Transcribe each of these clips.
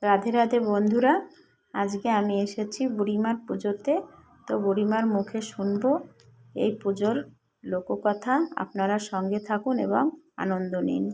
রাধে রাধে বন্ধুরা, আজকে আমি এসেছি বুড়িমার পুজোতে। তো বুড়িমার মুখে শুনবো এই পুজোর লোককথা। আপনারা সঙ্গে থাকুন এবং আনন্দ নিন।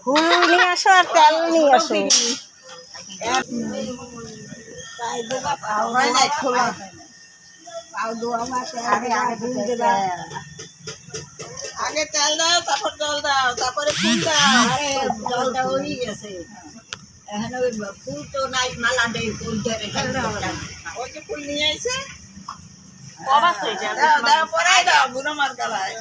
ফুল নিয়ে আসো আর তেল নিয়ে আসো। আগে তেল দাও, তারপর জল দাও, তারপরে ফুল দাও। আরে জলটা হয়ে গেছে, এখন ওই ফুল তো নাই, মালা দেই ফুল ধরে। ওই যে ফুল নিয়ে আইছে, দাও দাও, পরাই দাও বুড়ো মার গলায়।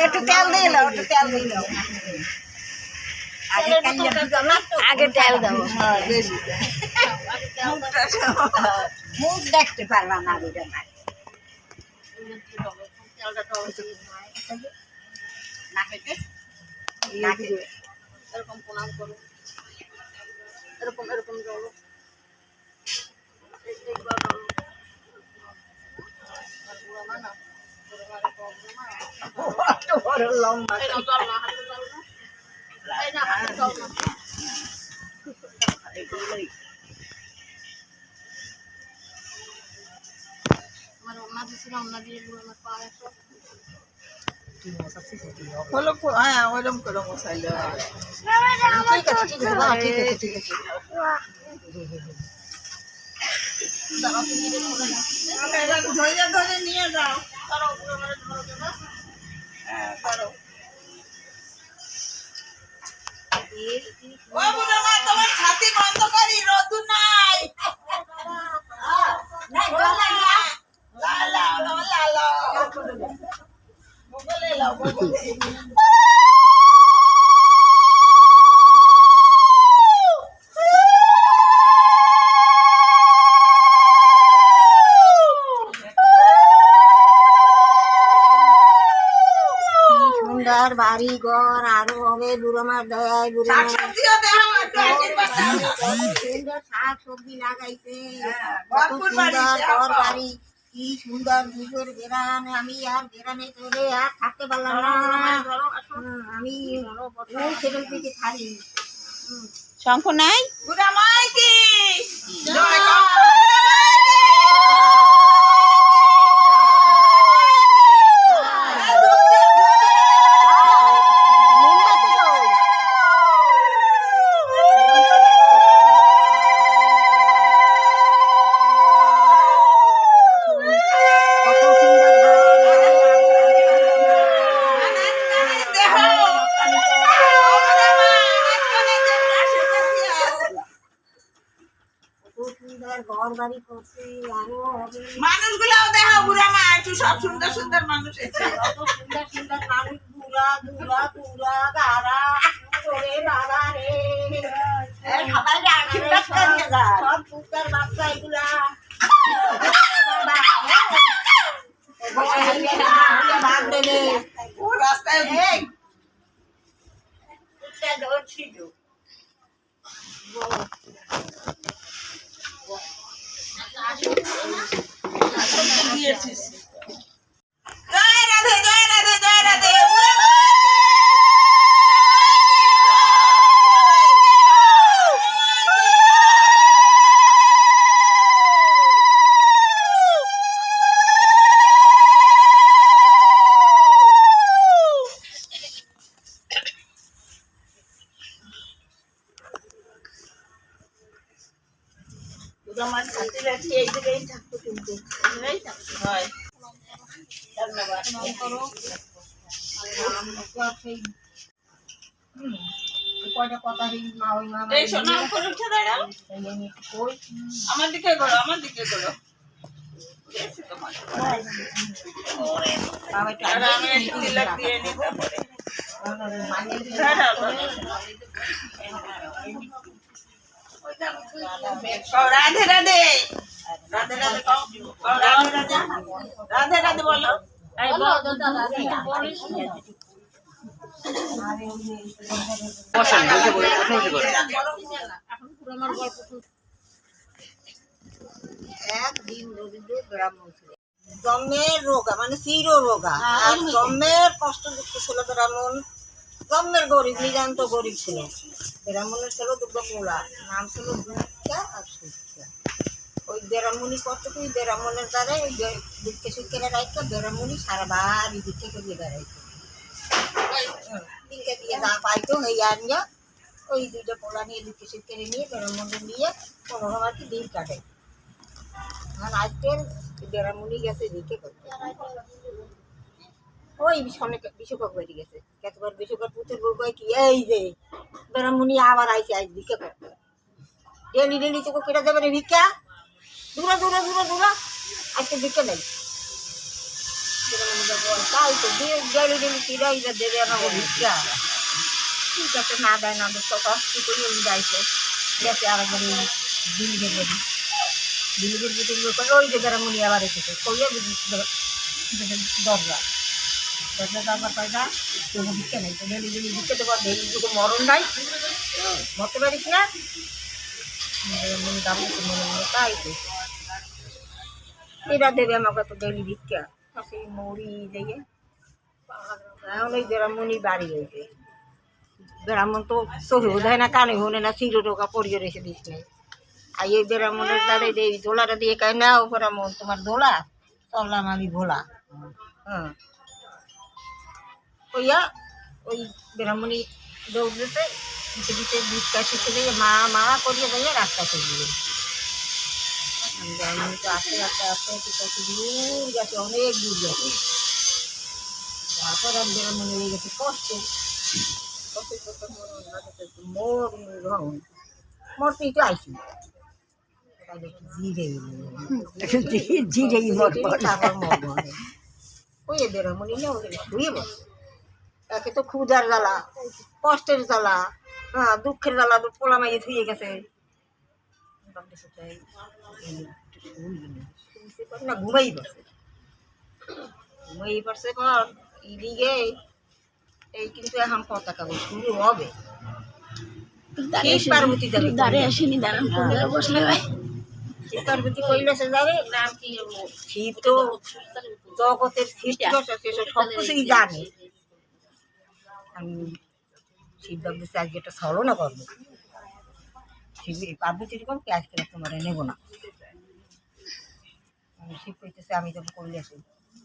একটু তেল দিয়ে নাও, একটু তেল দিয়ে নাও। আগে তেল দাও। মুখ দেখতে পারবা না বুঝে না। এরকম প্রণাম করো, এরকম এরকম করো। লম্বা হ্যাঁ, ওইরকম করে মশাইলে হবে। ঠিক আছে, ঠিক আছে। ধরে ধরে নিয়ে যাও। হ্যাঁ, করো। ও বুড়ো মা, তোমার ছাতি বন্ধ করি, রোদু নাই। বগলে লাও, বগলে। সুন্দর বাড়ি ঘর আরো হবে বুড়োমার দয়ায়। বুড়োমার সুন্দর শাক সবজি লাগাইছে, কত সুন্দর ঘর বাড়ি, কি সুন্দর দুপুর বেড়ান। আমি আর বেড়ানে চলে আর থাকতে পারলাম না। আমি সেখান থেকে থাকি। শঙ্খ নাই? বুড়া মাই কি মানুষগুলাও দেখো, বুড়া মা একটু সব সুন্দর সুন্দর মানুষ এসে, সুন্দর সুন্দর মানুষ, বুড়া বুড়া বুড়া গাড়া চলে বাবা রে। সব কুত্তার বাচ্চা এগুলা। ও রাস্তায় ধরছিল দিয়েছিস। জয় রাধে, জয় রাধে, জয় রাধে। আমার সাথে রাখি এই দিকেই থাকতো কিন্তু এই থাকতো হয় ধন্যবাদ কয়টা কথা মা ওই মা এই সোনা উপরে উঠে দাঁড়াও আমার দিকে করো বেশি তোমার আর আমি একটু তিলক দিয়ে নিই তারপরে রাধে রাধে রাধে রাধে রাধে রাধে রাধে রাধে বলো একদিন রবীন্দ্র ব্রাহ্মণ ছিল জন্মের রোগা মানে চির রোগা আর জন্মের কষ্টযুক্ত ছিল ব্রাহ্মণ জন্মের গরিব নিজান্ত গরিব ছিল ব্রাহ্মণের ছিল দুটো পোলা নাম ছিল দুঃখা আর সুখা ওই ব্রাহ্মণী কতটুকুই ব্রাহ্মণের দ্বারা ওই দুঃখে সুখের রাখতো ব্রাহ্মণী সারা বাড়ি দুঃখে করিয়ে বেড়াইতো দিনকে দিয়ে যা পাইতো এই আনিয়া ওই দুইটা পোলা নিয়ে দুঃখে সুখের নিয়ে ব্রাহ্মণের নিয়ে কোনো আর কি দিন কাটে আর আজকের বেড়ামুনি গেছে দিকে করতে ওই অনেক বিশ্বকাপ বেরিয়ে গেছে কতবার বিশ্বকাপ পুতুল বউ কয় কি এই যে বেড়ামুনি আবার আইসে আজ দিকে করতে ডেলি ডেলি তোকে কেটে দেবে রে ভিক্ষা দূরা দূরা দূরা দূরা আজকে ভিক্ষা নেই তাই তো ডেলি ডেলি কিরাই দেবে আমাকে ভিক্ষা ঠিক আছে না দেয় না দেয় কষ্ট করে যাইছে গেছে আর একবার বিল্ডিংয়ের বাড়ি বিল্ডিংয়ের ভিতরে ওই যে বেড়ামুনি আবার এসেছে কইয়া দরজা দরবার পাই না কোনো ভিক্ষা নেই তো ডেলি ডেলি ভিক্ষা দেবো ডেলি দুটো মরণ নাই মরতে পারিস না বেড়ামুনি দাবি মনে মনে তাই তো এরা দেবে আমাকে তো ডেলি ভিক্ষা সেই মরি দিয়ে এখন ওই বেড়ামুনি বাড়ি হয়েছে ব্রাহ্মণ তো চোখে বোধ না কানে হনে না চির টোকা পড়িয়ে রেখে দিস নেই আর এই ব্রাহ্মণের দ্বারা এই দোলাটা দিয়ে কায় না ও ব্রাহ্মণ তোমার দোলা চললাম আমি ভোলা হ্যাঁ ওইয়া ওই ব্রাহ্মণী দৌড়তে দিতে দিতে ভিক্ষা শিখে দিয়ে মা মা করিয়ে দিয়ে রাস্তা চলে ব্রাহ্মণী তো আস্তে আস্তে আস্তে কত দূর গেছে অনেক দূর গেছে তারপর আর ব্রাহ্মণী হয়ে গেছে কষ্ট মরতেই তো আইসি ওই বেরোমনি না শুয়ে বসে একে তো ক্ষুদার জ্বালা কষ্টের জ্বালা হ্যাঁ দুঃখের জ্বালা পোলা মাইয়ে ধুয়ে গেছে না ঘুমাই পড়ছে পর এদিকে এই কিন্তু এখন পতাকা শুরু হবে পার্বতী যাবে পার্বতী কৈলাসে যাবে শিব তো জগতের সৃষ্টি সব কিছুই জানে আমি শিব ভাবতেছি আজকে একটা ছলনা করবো শিব পার্বতীর কম কি আজকে তোমার নেব না শিব কইতেছে আমি যাবো কৈলাসে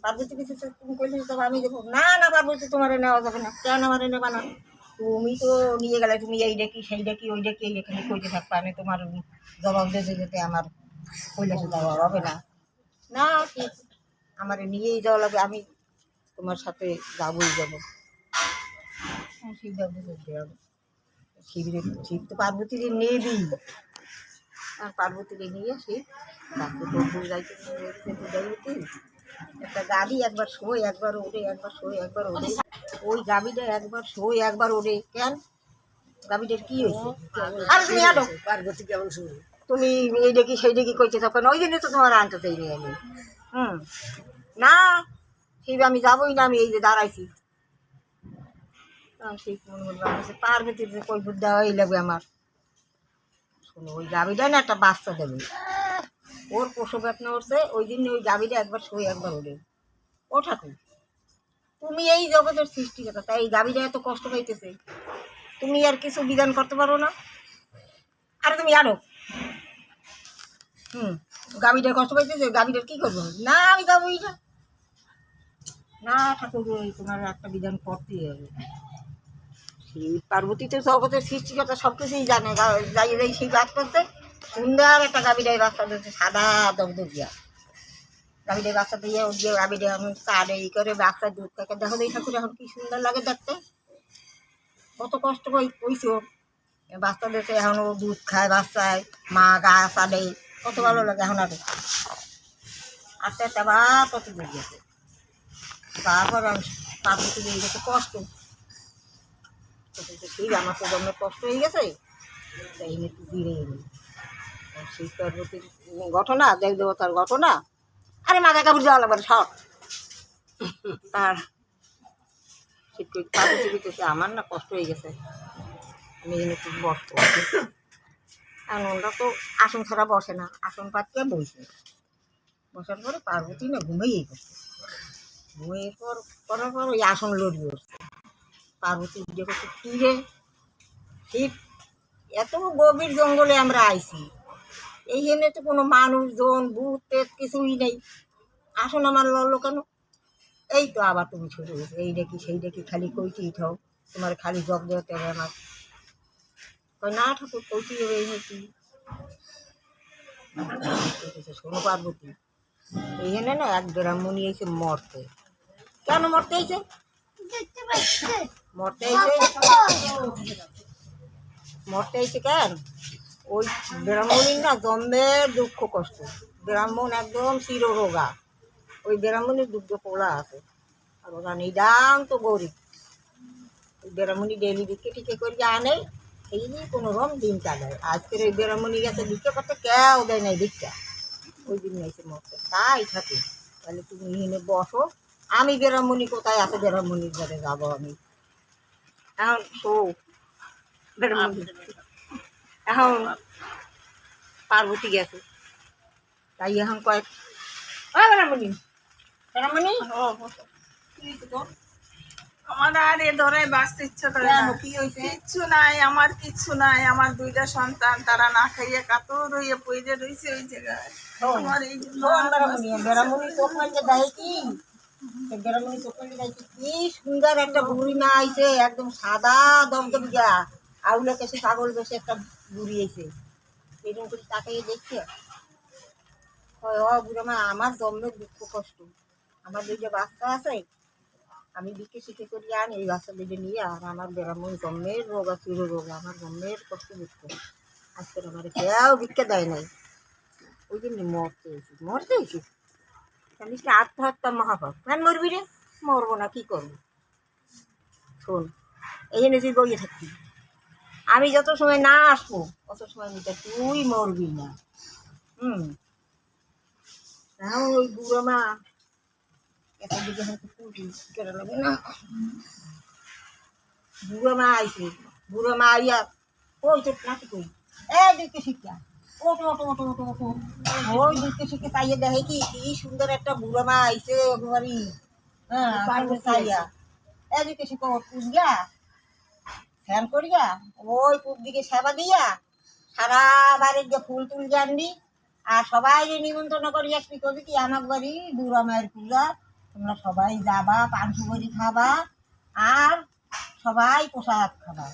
পার্বতী কিছু তুমি কৈলাসে যাবো আমি যাবো না না পার্বতী তোমার নেওয়া যাবে না কেন আমার নেবা না তুমি তো নিয়ে গেলে তুমি এই ডাকি সেই ডাকি ওই ডাকি এখানে কইতে থাকবে আমি তোমার জবাব দিতে যেতে আমার কৈলাসে যাওয়া হবে না না ঠিক আমার নিয়েই যাওয়া লাগবে আমি তোমার সাথে যাবোই যাবো শিব ভাবতে হবে শিব তো পার্বতীর নেবি আর পার্বতীকে নিয়ে শিব রাস্তা যাইতে যাইতে একটা গাড়ি একবার শোয় একবার ওড়ে একবার শোয় একবার ওড়ে ওই গাড়িটা একবার শোয় একবার ওড়ে কেন গাড়িটার কি হয়েছে আর তুমি আনো পার্বতী কেমন শুনে তুমি এই দেখি সেই দেখি কইতে থাকো না ওই জন্য তো তোমার আনতে চাই নি আমি না শিব আমি যাবোই না আমি এই যে দাঁড়াইছি শিব মনে বলবো পার্বতীর যে কই বুদ্ধা হয়ে লাগবে আমার শোনো ওই গাড়িটা না একটা বাচ্চা দেবে ওর প্রসব বেদনা উঠছে ওই জন্য ওই গাভীটা একবার শোয় একবার ওঠে ও ঠাকুর তুমি এই জগতের সৃষ্টিকর্তা তাই এই গাভীটা এত কষ্ট পাইতেছে তুমি আর কিছু বিধান করতে পারো না আরে তুমি আনো গাভীটা কষ্ট পাইতেছে গাভীটার কি করবো না আমি যাবোই না না ঠাকুর ওই তোমার একটা বিধান করতেই হবে পার্বতী তো জগতের সৃষ্টিকর্তা সব কিছুই জানে যাই যাই সেই বাদ করতে সুন্দর একটা গাভীটাই বাচ্চা দিচ্ছে সাদা দগদগিয়া গাভীটাই বাচ্চা দিয়ে ওর দিয়ে গাভীটা এখন কাটে ই করে বাচ্চা দুধ থেকে দেখো এই ঠাকুর এখন কি সুন্দর লাগে দেখতে কত কষ্ট কইছে ওর বাচ্চা দিচ্ছে এখন ও দুধ খায় বাচ্চায় মা গা চালে কত ভালো লাগে এখন আর আস্তে আস্তে আবার কত দূর গেছে তারপর পার্বতী দিয়ে গেছে কষ্ট ঠিক আমার তো জন্মের কষ্ট হয়ে গেছে তাই একটু ধীরে এলি সেই পার্বতীর ঘটনা দেব দেবতার ঘটনা আরে মাথা কাপড় যাওয়া লাগবে সব তার ঠিক পার্বতী দিতেছে আমার না কষ্ট হয়ে গেছে আমি এখানে একটু বসবো আর ওরা তো আসন ছাড়া বসে না আসন পাতকে বসে বসার পরে পার্বতী না ঘুমিয়ে গেছে ঘুমিয়ে করার পর ওই আসন লড়ি উঠছে পার্বতী দেখেছে কী রে ঠিক এত গভীর জঙ্গলে আমরা আইছি এইখানে তো কোনো মানুষজন ভূত পেট কিছুই নেই আসুন আমার লড়লো কেন এই তো আবার তুমি ছুটে গেছো এই দেখি সেই দেখি খালি কইটি উঠাও তোমার খালি জব দেওয়াতে হবে আমার কই না ঠাকুর কইটি হবে এই নাকি শোনো পার্বতী এইখানে না এক ব্রাহ্মণী এসে মরতে কেন মরতে আইছে মরতে আইছে কেন ওই ব্রাহ্মণীর না জন্মের দুঃখ কষ্ট ব্রাহ্মণ একদম চিররোগা ওই ব্রাহ্মণীর দুগ্ধ পোলা আছে আর ওরা নিদান তো গরিব ওই ব্রাহ্মণী ডেলি বিকে টিকে করিয়ে আনে এই নিয়ে কোনো রকম দিন কাটায় আজকের ওই ব্রাহ্মণী গেছে ভিক্ষা করতে কেউ দেয় নাই ভিক্ষা ওই দিন নাইছে মরতে তাই থাকে তাহলে তুমি এখানে বসো আমি ব্রাহ্মণী কোথায় আছে ব্রাহ্মণীর ঘরে যাবো আমি এখন তো এখন পার্বতী গেছে তাই এখন কয়েক ব্রাহ্মণী ব্রাহ্মণী আমার আর এ ধরে বাঁচতে ইচ্ছা করে না কি হয়েছে কিচ্ছু নাই আমার কিচ্ছু নাই আমার দুইটা সন্তান তারা না খাইয়ে কাতর হইয়ে পইরে রয়েছে ওই জায়গায় আমার এই ব্রাহ্মণী চোখ মারতে দেয় কি ব্রাহ্মণী চোখ মারতে দেয় কি সুন্দর একটা বুড়ি মা আইছে একদম সাদা দমদমিয়া আউলে কেসে ছাগল বেশি একটা বুড়ি আইছে এরকম করে তাকাইয়ে দেখছে ও বুড়ো মা আমার জন্মের দুঃখ কষ্ট আমার দুইটা বাচ্চা আছে আমি বিকে শিখে করি আনি এই বাচ্চা দুটো নিয়ে আর আমার ব্রাহ্মণ জন্মের রোগ আছে রোগ আমার জন্মের কষ্ট দুঃখ আজকে আমার কেউ ভিক্ষা দেয় নাই ওই জন্য মরতে হয়েছি জানিস না আত্মহত্যা মহাপাপ কেন মরবি রে মরবো না কি করবো শোন এই জন্য তুই বইয়ে থাকবি আমি যত সময় না আসবো তত সময় নিতে তুই মরবি না এখন ওই বুড়ো মা একটা দিকে হয়তো কেটে লাগে না বুড়ো মা আইছে বুড়ো মা আইয়া ওই তো নাকি কই এই দিকে শিক্ষা ওটো ওটো ওটো ওটো ওটো ওই দিকে শিখে চাইয়ে দেখে কি কি সুন্দর একটা বুড়ো মা আইছে একেবারে হ্যাঁ চাইয়া এদিকে শিখো পুজিয়া ফ্যান করিয়া ওই পূব দিকে সেবা দিয়া সারা বাড়ির যে ফুল টুল জানবি আর সবাই নিমন্ত্রণ করি একটি করবি কি আমার বাড়ি বুড়া মায়ের পূজা তোমরা সবাই যাবা পান সুপারি খাবা আর সবাই প্রসাদ খাবা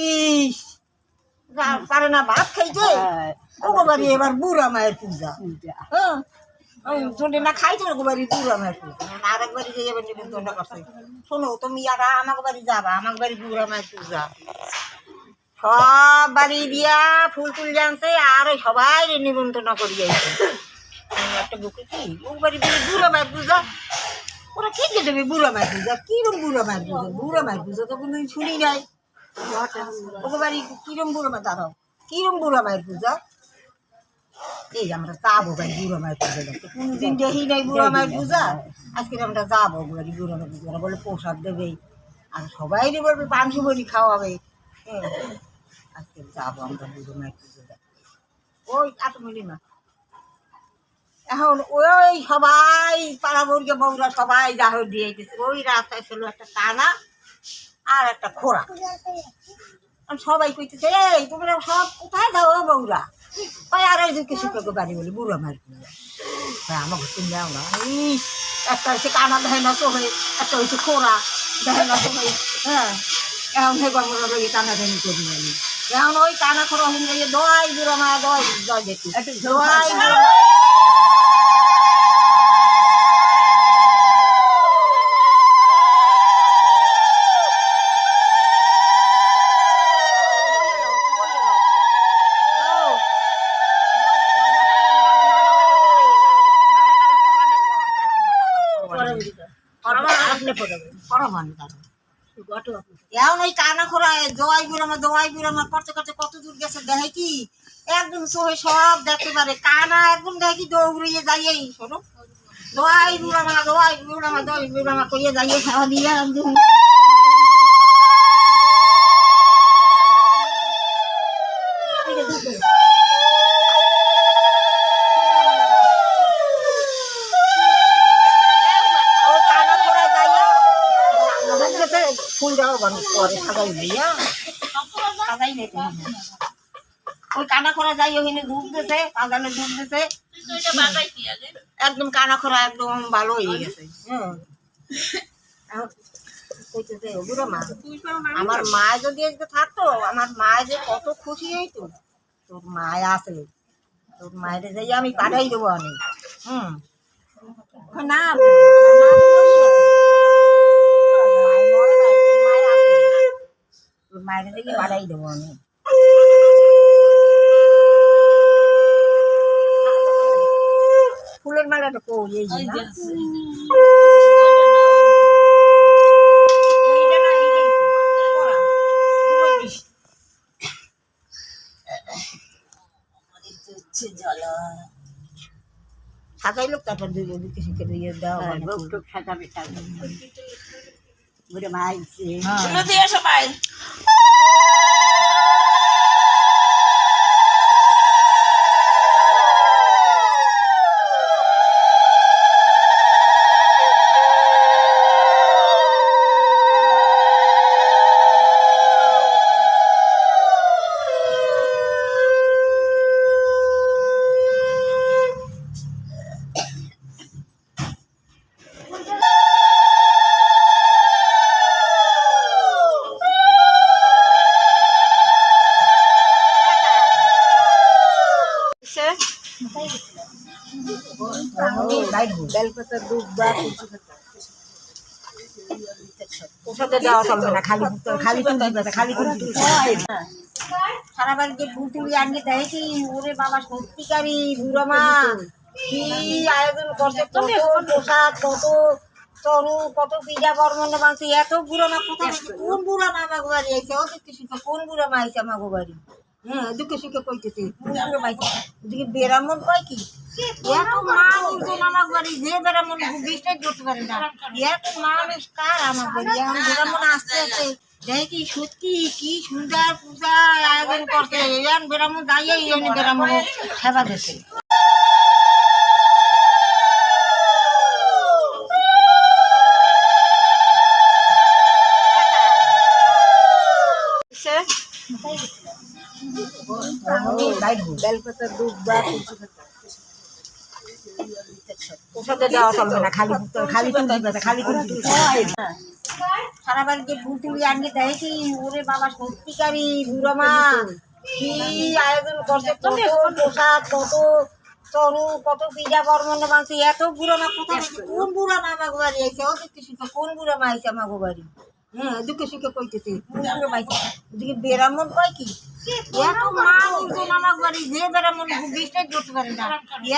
ইস পারে না ভাত খাইছে ওগো বাড়ি এবার বুড়া মায়ের পূজা হ্যাঁ চলে না খাইছে ওগো বাড়ি বুড়া মায়ের পূজা আর একবারই যে যাবেন নিমন্ত্রণ করছে শোনো তুমি আর আমার বাড়ি যাবা আমার বাড়ি বুড়া মায়ের পূজা সব বাড়ি দিয়া ফুল টুল জানছে আর ওই সবাই নিমন্ত্রণ করি যাইছে একটা বুকে কি ও বাড়ি বুড়া মায়ের পূজা ওরা কি দেবে বুড়া মায়ের পূজা কিরম বুড়া মায়ের পূজা বুড়া মায়ের পূজা তো কোনোদিন শুনি নাই ওকে বাড়ি কিরম বুড়া মায়ের দাঁড়াও কিরম বুড়া মায়ের পূজা এই আমরা যাবো বাড়ি বুড়া মায়ের পূজা দেখতে কোনদিন দেখি নাই বুড়া মায়ের পূজা আজকে আমরা যাবো বাড়ি বুড়া মায়ের পূজা বলে প্রসাদ দেবে আর সবাই বলবে পান সুপারি খাওয়াবে হ্যাঁ আজকে যাবো আমরা বুড়ো মায়ের পুজো দেখতে ওই এত মিলি না এখন ওই সবাই পাড়া বর্গে বউরা সবাই জাহর দিয়ে দিচ্ছে ওই রাস্তায় ছিল একটা টানা আর একটা খোড়া সবাই কইতেছে এই তোমরা সব কোথায় যাও বউরা ওই আর ওই দিকে শিক্ষক বাড়ি বলি বুড়ো মায়ের পুজো হ্যাঁ আমাকে তুমি যাও না ইস একটা হচ্ছে কানা দেখে না চোখে একটা হচ্ছে খোড়া দেখে না চোখে হ্যাঁ এখন সেই গঙ্গা টানাটানি করি আমি এখন ওই কানা খোরা হয়ে দোয়াই বুড়া মা দোয়াই দোয়াই দেখি দোয়াই এখন ওই কানা খোরা দোয়াই বুড়ামা করতে করতে কত দূর গেছে দেখে কি একদম চোখে সব দেখতে পারে কানা একদম দেখে কি দৌড়িয়ে যাইয়েই শোনো দোয়াই বুড়ামা করিয়ে যাইয়ে খাওয়া দিয়ে একদম ফুল দেওয়া পরে সাজাই দিয়া সাজাই নিতে ওই কানা খোরা যাই ওখানে ডুব দিছে কাজানে ডুব দিছে একদম কানা খোরা একদম ভালো হয়ে গেছে কইতেছে বুড়ো মা আমার মা যদি আজকে থাকতো আমার মা যে কত খুশি হইতো তোর মায় আছে তোর মায়ের যাই আমি পাঠাই দেবো অনেক না তোর মায়ের যাই পাঠাই দেবো আমি ফুলের মালাটা কই এই যে সাজাই লোক তারপর দুটো শিখে দিয়ে দেওয়া সাজাবে বুড়ে মাই সবাই বেলপাতা দুধ বা ওষুধে দেওয়া চলবে না খালি খালি খালি সারা বাড়িতে ফুল তুলি আনিয়ে দেয় কি ওরে বাবা সত্যিকারই বুড়ো মা কি আয়োজন করছে কত প্রসাদ কত তরু কত পিঠা বর্মন মাংস এত বুড়ো মা কোথায় কোন বুড়ো মা আমাকে বাড়ি আইছে ও দুঃখে সুখে কোন বুড়ো মা আইছে আমাকে বাড়ি দুঃখে সুখে কইতেছে কোন বুড়ো মাইছে ওদিকে বেরামন কয় কি এত মানুষ আমার বাড়ি যে বেরামন বিশ্বাস করতে পারে না এত মানুষ কার আমার বাড়ি এখন বেরামন আসতে আসতে দেখে কি সত্যি কি সুন্দর পূজা আয়োজন করছে এখন বেরামন দাঁড়িয়ে বেরামন সেবা দিছে বেলপাতা দুধ বা ওষুধে দেওয়া চলবে না খালি খালি খালি সারা বাড়িতে ফুল তুলি আনিয়ে দেয় কি ওরে বাবা সত্যিকারই বুড়ো মা কি আয়োজন করছে কত প্রসাদ কত তরু কত পিঠা বর্মন মাংস এত বুড়ো মা কোথায় কোন বুড়ো মা আমাকে বাড়ি আইছে ও দুঃখে সুখে কোন বুড়ো মা আইছে আমাকে বাড়ি দুঃখে সুখে কইতেছে কোন বুড়ো মাইছে ওদিকে বেরামন কয় কি এত মানুষ আমার বাড়ি যে বেরামন বিশ্বাস করতে পারে না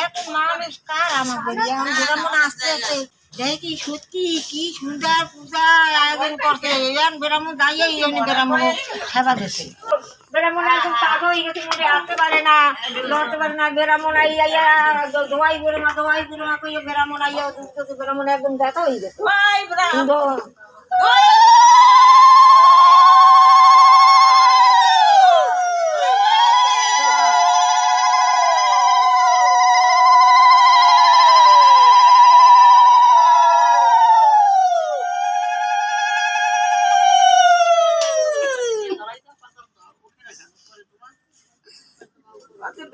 এত মানুষ কার আমার বাড়ি এখন বেরামন আসতে আসতে দেখে কি সত্যি কি সুন্দর পূজা আয়োজন করছে এখন বেরামন দাঁড়িয়ে বেরামন সেবা দিছে বেরামন একদম পাগল হয়ে গেছে মনে আসতে পারে না লড়তে পারে না বেরামন আইয়া দোয়াই বুড়ো মা কইয়া বেরামন আইয়া বেরামন একদম দেখা হয়ে গেছে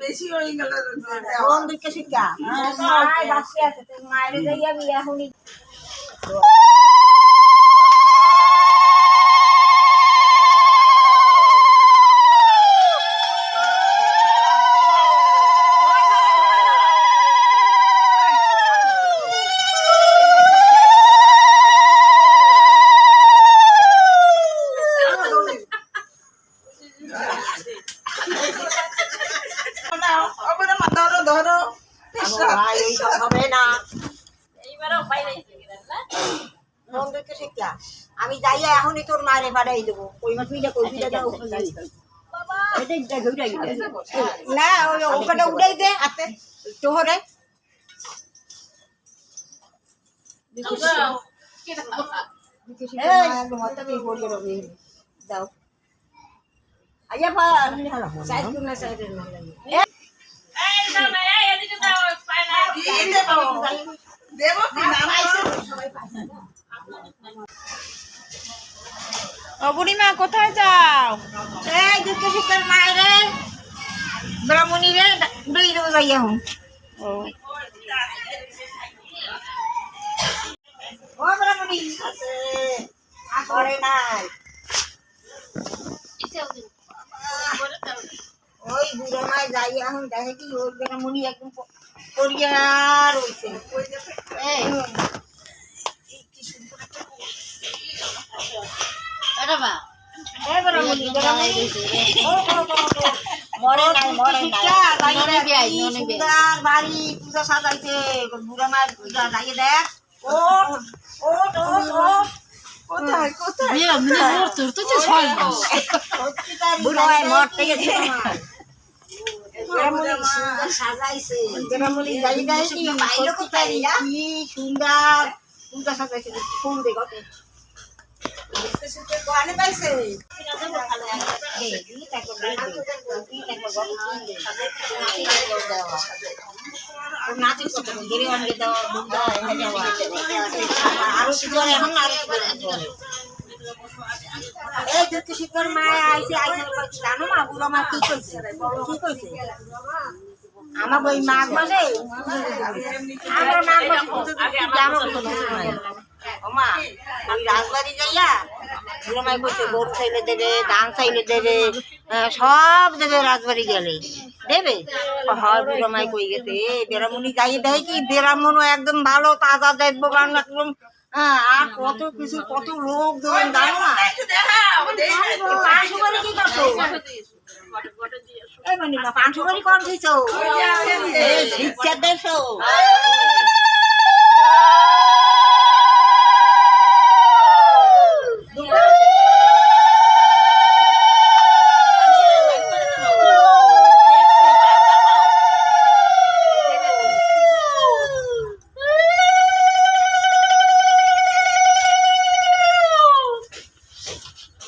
বেশি হয়ে গেল কোন দিকে শিক্ষা মায়ের বাসে আছে মায়ের যাই আমি এখনই ধরো ধরো ভাই এইসব হবে না ফোন দেখতে শিখলা আমি যাইয়া এখনই তোর মারে বাড়াই দেবো ওই মাছ মিটা কই না ওই ওখানে উড়াই দে হাতে তোহরে দাও আইয়া পা সাইড না সাইডের না দেবো কি নাম আইছে ও বুড়িমা কোথায় যাও? এই দুটো শিকার মায়েরে ব্রাহ্মণী রে উড়াই দেবো যাইয়া হুম ও ও ব্রাহ্মণী আছে করে নাই ওই বুড়ো মায় যাই এখন দেখে কি ওই ব্রাহ্মণী একদম পরিয়া রয়েছে বাড়ি পূজা সাজাইছে বুড়া মায়ের পূজা যাইয়ে দেখ কোথায় কোথায় বুড়ো মায়ের মরতে গেছে সাজাইছে যাই দেয় কি সুন্দর পূজা সাজাইছে ফুল দেখো গানে পাইছে এই দুটো শিকার মায় আইসে আইসে জানো মা বুড়ো মা কি কইছে আমার ওই মাঘ মাসে আমরা মাঘ মাসে পুজো দিতে জানো ওমা ওই রাজবাড়ি যাইয়া বুড়ো মাই কইছে গরু চাইলে দেবে ধান চাইলে দেবে সব দেবে রাজবাড়ি গেলে দেবে হয় বুড়ো মাই কই গেছে বেরামুনি যাই দেয় কি বেরামনও একদম ভালো তাজা দেখবো কারণ একদম আর কত কিছু কত লোক ধরেন জানো না পাঁচশো কি করছো এই মানে পাঁচশো কম দিছো শিক্ষা দেড়শো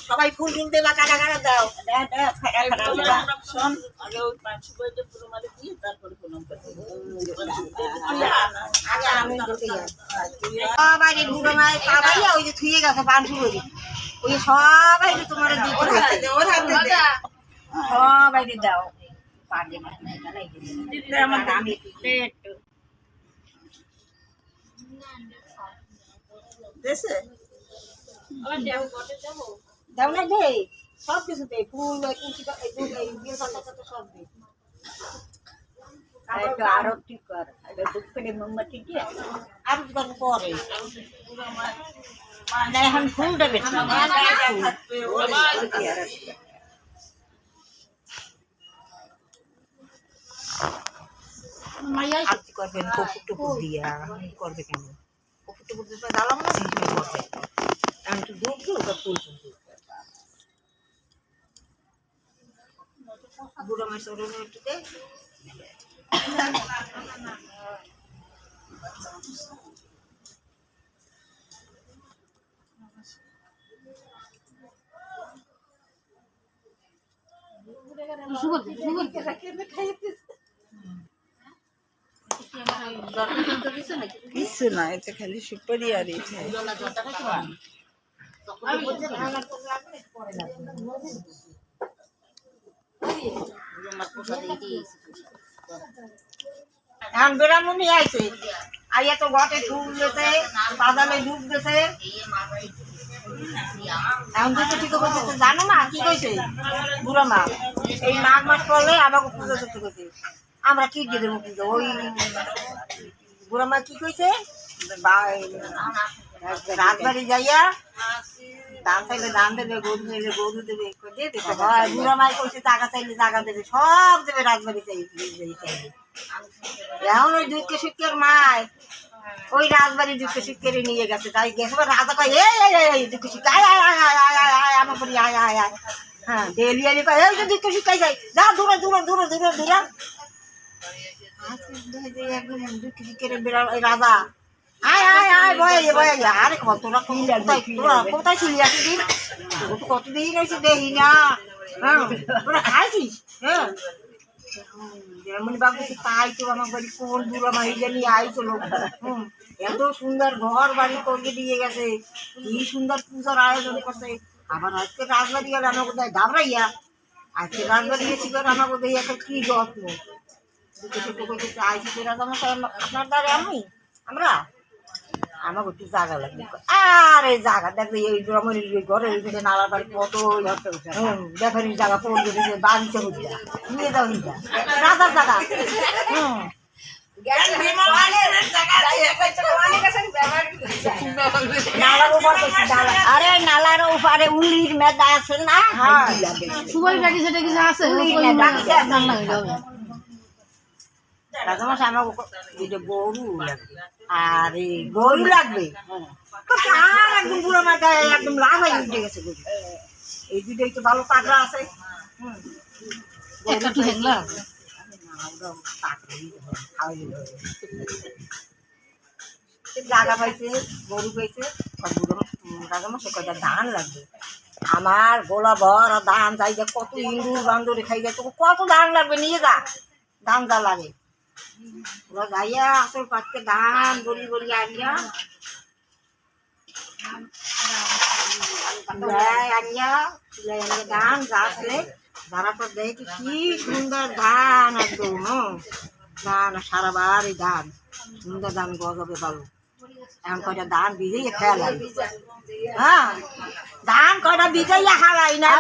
সবাই ফুল টুল দেবা কাটা কাটা দাও শোন আগে ওই 500 বইটা পুরো মারে দিয়ে তারপরে প্রণাম করতে আগে আমি সবাই বুড়ো মায়ের সবাই ওই যে থুয়ে গেছে পাঁচশো করি ওই সবাই তোমার দিতে ওর হাতে দে সবাই দাও পারবে না আমার আমি দেশে দাও না দে সব কিছু দে ফুল সব দে আরতি কর দুঃখে মোমবাতি দিয়ে আরতি কর পরে এখন ফুল দেবে আরতি করবেন কপুর টুকুর দিয়া করবে কেন কপুর টুকুর দিয়ে জ্বালাম না করবে এখন একটু দুধ দিও ওটা ফুল বুড়ো মাছ ওরনে একটু দে কিছু না এটা খালি সুপারি আর এখন বেড়ামুনি আইছে আইয়া তো ঘটে ঢুক গেছে বাজারে ঢুক গেছে এখন দুটো ঠিক করতেছে জানো মা কি কইছে বুড়ো মা এই মাঘ মাস পড়লে আমাকে পুজো করতে কইছে আমরা কি দিয়ে দেবো পুজো ওই বুড়ো মা কি কইছে রাজবাড়ি যাইয়া দান চাইলে দান দেবে, গরু চাইলে গরু দেবে, দিতে হয়। বুড়া মাই কইছে জায়গা চাইলে জায়গা দেবে, সব দেবে রাজবাড়ি চাইলে। এখন ওই দুঃখে শিক্ষের মায় ওই রাজবাড়ি দুঃখে শিক্ষের নিয়ে গেছে, তাই গেছে রাজা কয় এই দুঃখে শিক্ষা আয় আয় আয় আয় আয় আয় আয় আমার করি আয় আয় আয়। হ্যাঁ ডেলি আলি কয় এই যে দুঃখে শিক্ষাই যাই, যা দূরে দূরে দূরে দূরে দূরে। একদম দুঃখে শিক্ষের রাজা আয় আয় আয় বয়ে বয়ে আরে তোরা কোথায় ছিলি এতদিন? তোর তো কতদিন হয়েছে দেখি না। হ্যাঁ তোরা খাইছিস? হ্যাঁ যেমন ভাবছি তাই তো আমার বাড়ি কোন বুড়া মাহিজা নিয়ে আইছিল। এত সুন্দর ঘর বাড়ি করে দিয়ে গেছে, কি সুন্দর পূজার আয়োজন করছে। আবার আজকে রাজবাড়ি গেলে আমার কোথায় ঘাবড়াইয়া, আজকে রাজবাড়ি গেছি করে আমার কোথায় একটা কি যত্ন আইসি আপনার দ্বারে আমি আমরা আমার একটু জায়গা লাগবে। আর এই জায়গা দেখবে এই গ্রামের ঘরের ভিতরে নালার বাড়ি কত দেখার জায়গা পড়বে বাড়িতে হইয়া নিয়ে যাও হিজা রাজার জায়গা। আরে নালার ওপারে উলির মেদা আছে না, রাজামশাই আমার গরু লাগবে, আর এই গরু লাগবে আর একদম পুরো মাথায় একদম লাভ হয়ে উঠে গেছে গরু। এই দুটোই তো ভালো পাগড়া আছে। জায়গা পাইছে, গরু পাইছে, রাজামশাই কয়টা ধান লাগবে। আমার গোলা ভর ধান চাই যা, কত ইন্দুর বান্দরে খাই যায়, তোকে কত ধান লাগবে নিয়ে যা, ধান যা লাগে ওরা যাইয়া আসল পাঁচকে ধান গড়ি গড়ি আনিয়া আনিয়া ধান গাছলে ধারা পর দেখি কি সুন্দর ধান একদম। ধান সারা বাড়ি ধান, সুন্দর ধান গজাবে ভালো। এখন কয়টা ধান ভিজাইয়া খেয়া লাগে। হ্যাঁ ধান কয়টা ভিজাইয়া হারাই না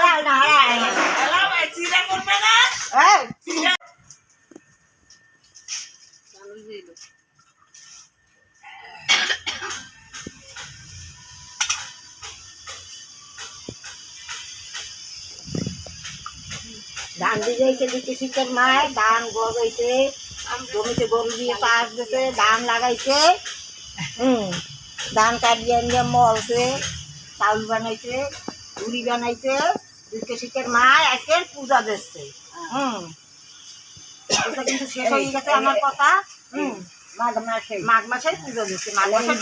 ধান ভিজাইছে দিতে শীতের মায়, ধান গজাইছে, জমিতে গরু দিয়ে চাষ দিতে, ধান লাগাইছে, ধান কাটিয়ে নিয়ে মলছে, চাউল বানাইছে, পুরি বানাইছে। দিতে শীতের মায় আজকে পূজা দিচ্ছে। এটা কিন্তু শেষ হয়ে গেছে আমার কথা। মাঘ মাসে পুজো দিচ্ছে, মাঘ মাসে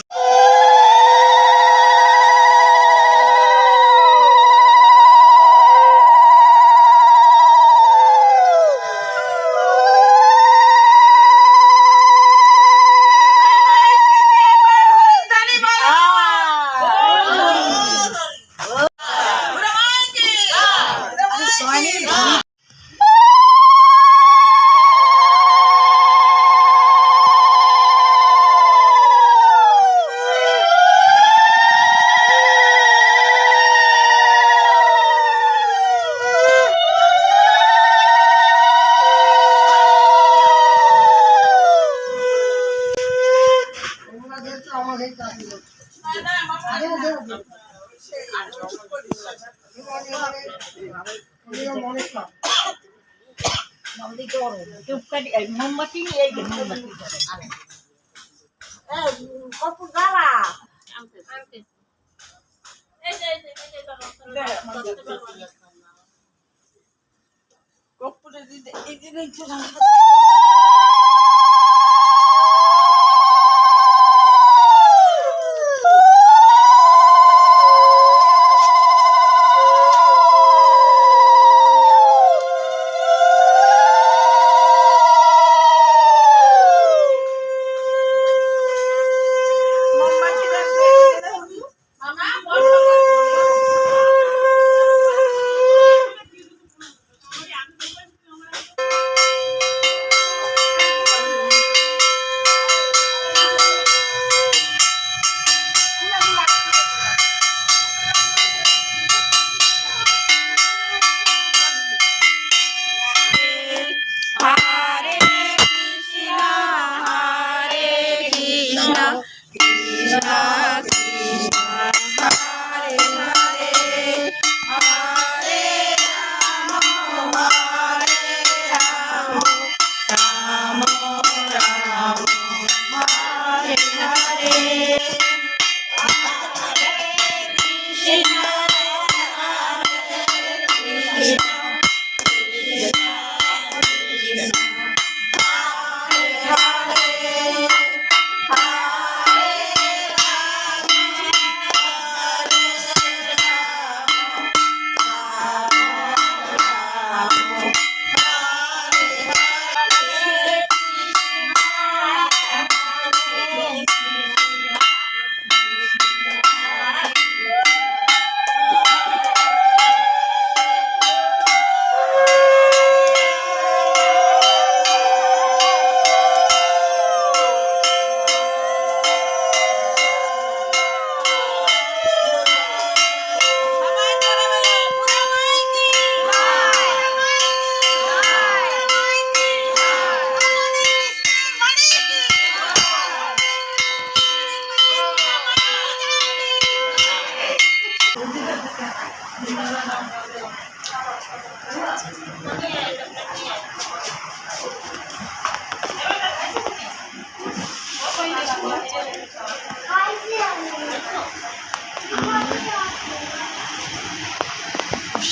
মোমবাতি কপুর জ্বালা কপুরে দিতে এই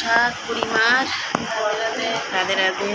পোশাক বুড়িমার, রাধে রাধে।